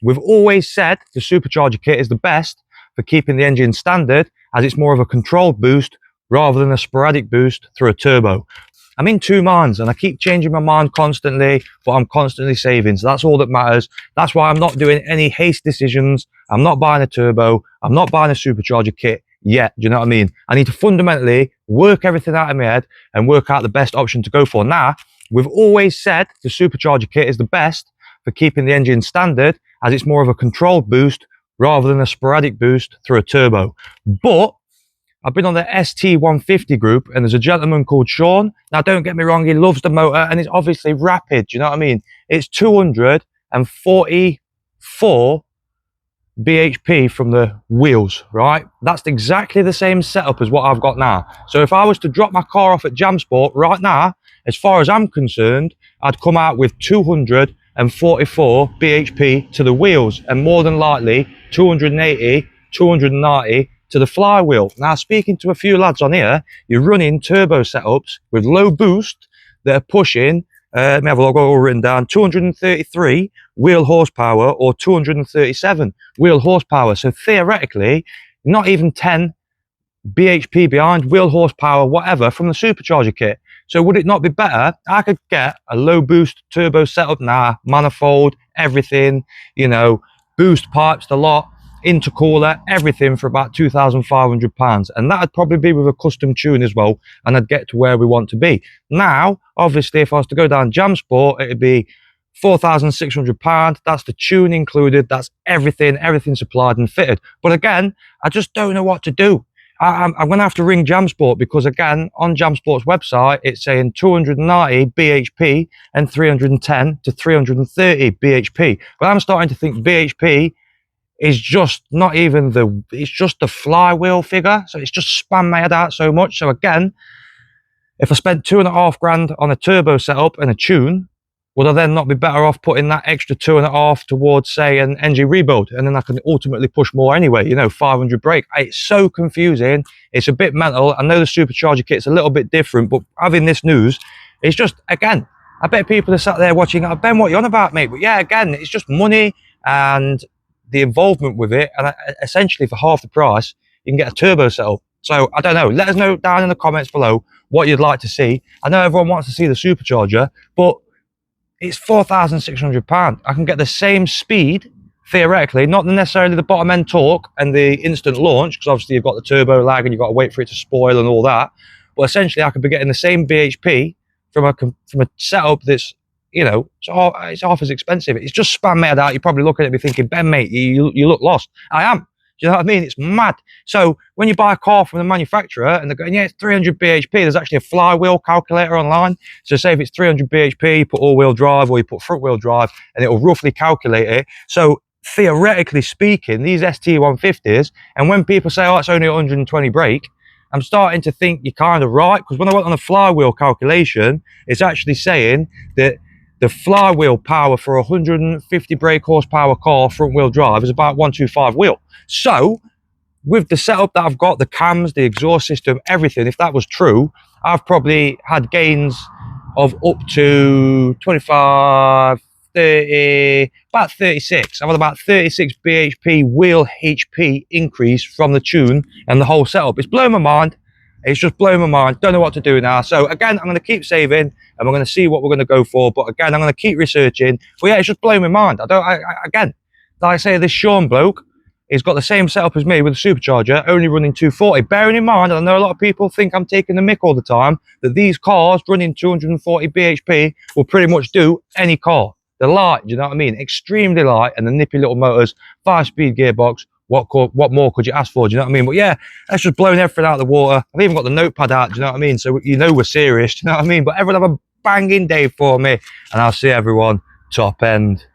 we've always said the supercharger kit is the best for keeping the engine standard, as it's more of a controlled boost rather than a sporadic boost through a turbo. I'm in two minds and I keep changing my mind constantly, but I'm constantly saving. So that's all that matters. That's why I'm not doing any haste decisions. I'm not buying a turbo. I'm not buying a supercharger kit yet. Do you know what I mean? I need to fundamentally work everything out in my head and work out the best option to go for. Now, we've always said the supercharger kit is the best for keeping the engine standard, as it's more of a controlled boost rather than a sporadic boost through a turbo. But I've been on the ST150 group and there's a gentleman called Sean. Now, don't get me wrong, he loves the motor and it's obviously rapid. Do you know what I mean? It's 244 BHP from the wheels, right? That's exactly the same setup as what I've got now. So if I was to drop my car off at JamSport right now, as far as I'm concerned, I'd come out with 244 BHP to the wheels and more than likely 280, 290 to the flywheel. Now, speaking to a few lads on here, you're running turbo setups with low boost that are pushing, let me have a look, all written down, 233 wheel horsepower or 237 wheel horsepower. So theoretically, not even 10 BHP behind, wheel horsepower, whatever, from the supercharger kit. So would it not be better? I could get a low boost turbo setup now, manifold, everything, you know, boost pipes, the lot, intercooler, everything for about £2,500, and that'd probably be with a custom tune as well, and I'd get to where we want to be. Now, obviously, if I was to go down JamSport, it'd be £4,600. That's the tune included, that's everything supplied and fitted. But again, I just don't know what to do. I'm going to have to ring JamSport, because again, on JamSport's website, it's saying 290 BHP and 310 to 330 BHP. But I'm starting to think BHP is just not even it's just the flywheel figure. So it's just spanned my head out so much. So again, if I spent £2,500 on a turbo setup and a tune, would I then not be better off putting that extra 2.5 towards, say, an engine rebuild? And then I can ultimately push more anyway, you know, 500 brake. It's so confusing. It's a bit mental. I know the supercharger kit's a little bit different, but having this news, it's just, again, I bet people are sat there watching, Ben, what are you on about, mate? But yeah, again, it's just money and the involvement with it, and essentially for half the price you can get a turbo setup. So I don't know, let us know down in the comments below what you'd like to see. I know everyone wants to see the supercharger, but it's £4,600. I can get the same speed theoretically, not necessarily the bottom end torque and the instant launch, because obviously you've got the turbo lag and you've got to wait for it to spoil and all that, but essentially I could be getting the same BHP from a setup that's, you know, it's half as expensive. It's just spam made out. You're probably looking at me thinking, Ben, mate, you look lost. I am. Do you know what I mean? It's mad. So when you buy a car from the manufacturer and they're going, yeah, it's 300 BHP, there's actually a flywheel calculator online. So say if it's 300 BHP, you put all-wheel drive or you put front-wheel drive and it'll roughly calculate it. So theoretically speaking, these ST150s, and when people say, oh, it's only 120 brake, I'm starting to think you're kind of right, because when I went on the flywheel calculation, it's actually saying that the flywheel power for a 150 brake horsepower car front wheel drive is about 125 wheel. So with the setup that I've got, the cams, the exhaust system, everything, if that was true, I've probably had gains of up to 25, 30, about 36. I've had about 36 BHP wheel HP increase from the tune and the whole setup. It's blowing my mind. It's just blowing my mind. Don't know what to do now. So again, I'm going to keep saving and we're going to see what we're going to go for. But again, I'm going to keep researching. But yeah, it's just blowing my mind. Again, like I say, this Sean bloke, he's got the same setup as me with a supercharger, only running 240. Bearing in mind, I know a lot of people think I'm taking the mick all the time, that these cars running 240 BHP will pretty much do any car. They're light, do you know what I mean? Extremely light, and the nippy little motors, 5-speed gearbox. What more could you ask for? Do you know what I mean? But yeah, that's just blowing everything out of the water. I've even got the notepad out, do you know what I mean? So you know we're serious, do you know what I mean? But everyone have a banging day for me, and I'll see everyone top end.